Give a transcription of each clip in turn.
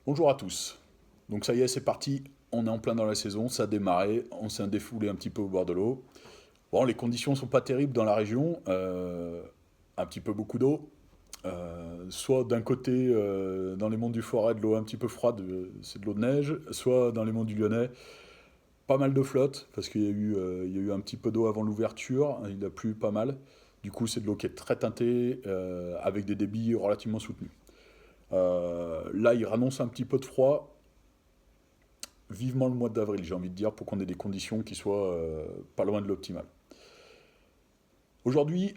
Bonjour à tous. Donc ça y est, c'est parti. On est en plein dans la saison, ça a démarré, on s'est défoulé un petit peu au bord de l'eau. Bon, les conditions sont pas terribles dans la région, un petit peu beaucoup d'eau. Soit d'un côté, dans les monts du Forêt, de l'eau un petit peu froide, c'est de l'eau de neige, soit dans les monts du Lyonnais, pas mal de flotte, parce qu'il y a eu un petit peu d'eau avant l'ouverture, il a plu pas mal. Du coup, c'est de l'eau qui est très teintée, avec des débits relativement soutenus. Là, il annonce un petit peu de froid, vivement le mois d'avril, j'ai envie de dire, pour qu'on ait des conditions qui soient pas loin de l'optimal. Aujourd'hui,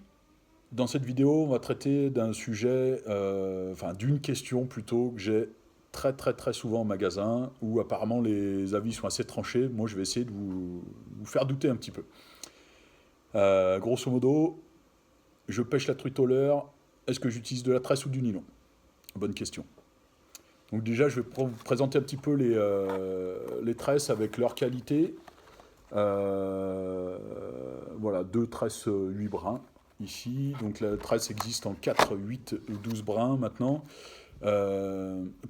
dans cette vidéo, on va traiter d'un sujet, enfin d'une question plutôt, que j'ai très très très souvent en magasin, où apparemment les avis sont assez tranchés. Moi, je vais essayer de vous faire douter un petit peu. Grosso modo, je pêche la truite au leurre, est-ce que j'utilise de la tresse ou du nylon? Bonne question. Donc déjà, je vais vous présenter un petit peu les tresses avec leur qualité. Voilà, deux tresses 8 brins ici. Donc la tresse existe en 4, 8 et 12 brins maintenant.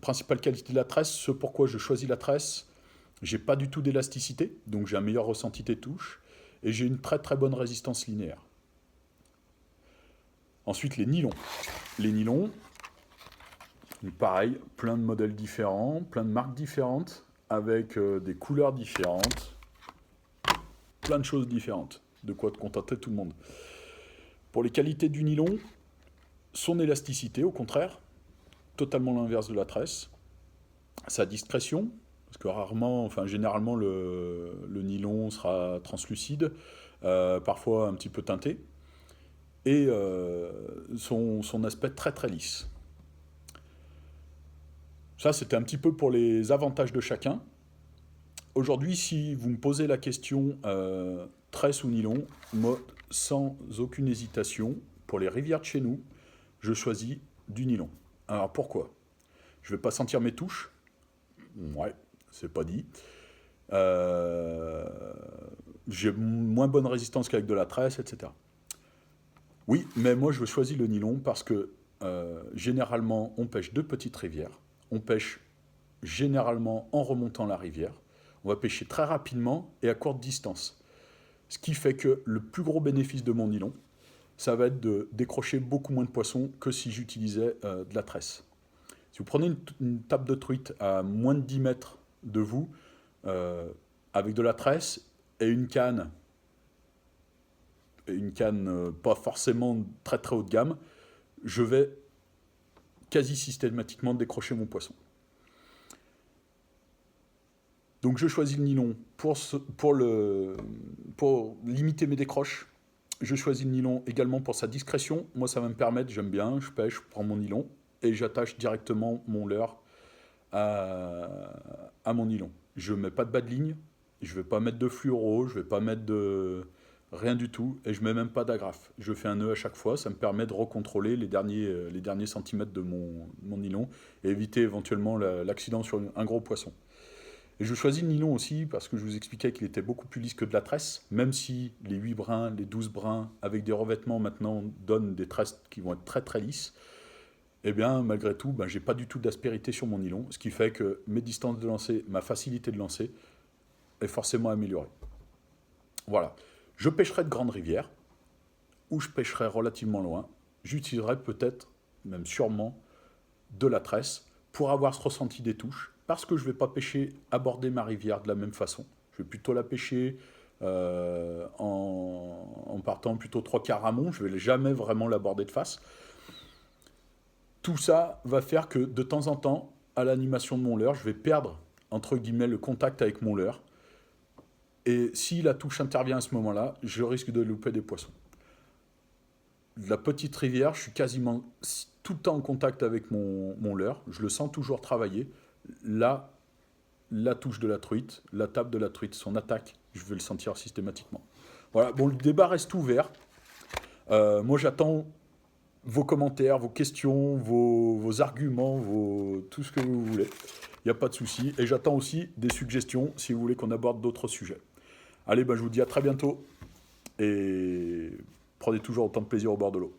Principale qualité de la tresse, ce pourquoi je choisis la tresse, j'ai pas du tout d'élasticité, donc j'ai un meilleur ressenti des touches, et j'ai une très très bonne résistance linéaire. Ensuite, les nylons. Les nylons, pareil, plein de modèles différents, plein de marques différentes, avec des couleurs différentes, plein de choses différentes, de quoi te contenter tout le monde. Pour les qualités du nylon, son élasticité, au contraire, totalement l'inverse de la tresse. Sa discrétion, parce que rarement, enfin généralement, le nylon sera translucide, parfois un petit peu teinté, et son aspect très très lisse. Ça, c'était un petit peu pour les avantages de chacun. Aujourd'hui, si vous me posez la question tresse ou nylon, moi, sans aucune hésitation, pour les rivières de chez nous, je choisis du nylon. Alors pourquoi? Je vais pas sentir mes touches. Ouais, c'est pas dit. Euh, j'ai moins bonne résistance qu'avec de la tresse, etc. Oui, mais moi je choisis le nylon parce que généralement on pêche de petites rivières. On pêche généralement en remontant la rivière. On va pêcher très rapidement et à courte distance. Ce qui fait que le plus gros bénéfice de mon nylon, ça va être de décrocher beaucoup moins de poissons que si j'utilisais de la tresse. Si vous prenez une table de truite à moins de 10 mètres de vous, avec de la tresse et une canne pas forcément très très haut de gamme, je vais quasi systématiquement décrocher mon poisson. Donc je choisis le nylon pour limiter mes décroches. Je choisis le nylon également pour sa discrétion. Moi, ça va me permettre, j'aime bien, je pêche, je prends mon nylon et j'attache directement mon leurre à mon nylon. Je ne mets pas de bas de ligne, je ne vais pas mettre de fluoro, je ne vais pas mettre de rien du tout, et je ne mets même pas d'agrafe. Je fais un nœud à chaque fois, ça me permet de recontrôler les derniers centimètres de mon nylon et éviter éventuellement l'accident sur un gros poisson. Et je choisis le nylon aussi parce que je vous expliquais qu'il était beaucoup plus lisse que de la tresse, même si les 8 brins, les 12 brins, avec des revêtements maintenant, donnent des tresses qui vont être très très lisses. Eh bien, malgré tout, j'ai pas du tout d'aspérité sur mon nylon, ce qui fait que mes distances de lancer, ma facilité de lancer est forcément améliorée. Voilà. Je pêcherai de grandes rivières, ou je pêcherai relativement loin. J'utiliserai peut-être, même sûrement, de la tresse pour avoir ce ressenti des touches, parce que je ne vais pas pêcher, aborder ma rivière de la même façon. Je vais plutôt la pêcher en partant plutôt 3/4 amont, je ne vais jamais vraiment l'aborder de face. Tout ça va faire que de temps en temps, à l'animation de mon leurre, je vais perdre, entre guillemets, le contact avec mon leurre. Et si la touche intervient à ce moment-là, je risque de louper des poissons. La petite rivière, je suis quasiment tout le temps en contact avec mon leurre. Je le sens toujours travailler. Là, la touche de la truite, la table de la truite, son attaque, je vais le sentir systématiquement. Voilà, bon, le débat reste ouvert. Moi, j'attends vos commentaires, vos questions, vos arguments, tout ce que vous voulez. Il n'y a pas de souci. Et j'attends aussi des suggestions si vous voulez qu'on aborde d'autres sujets. Allez, je vous dis à très bientôt et prenez toujours autant de plaisir au bord de l'eau.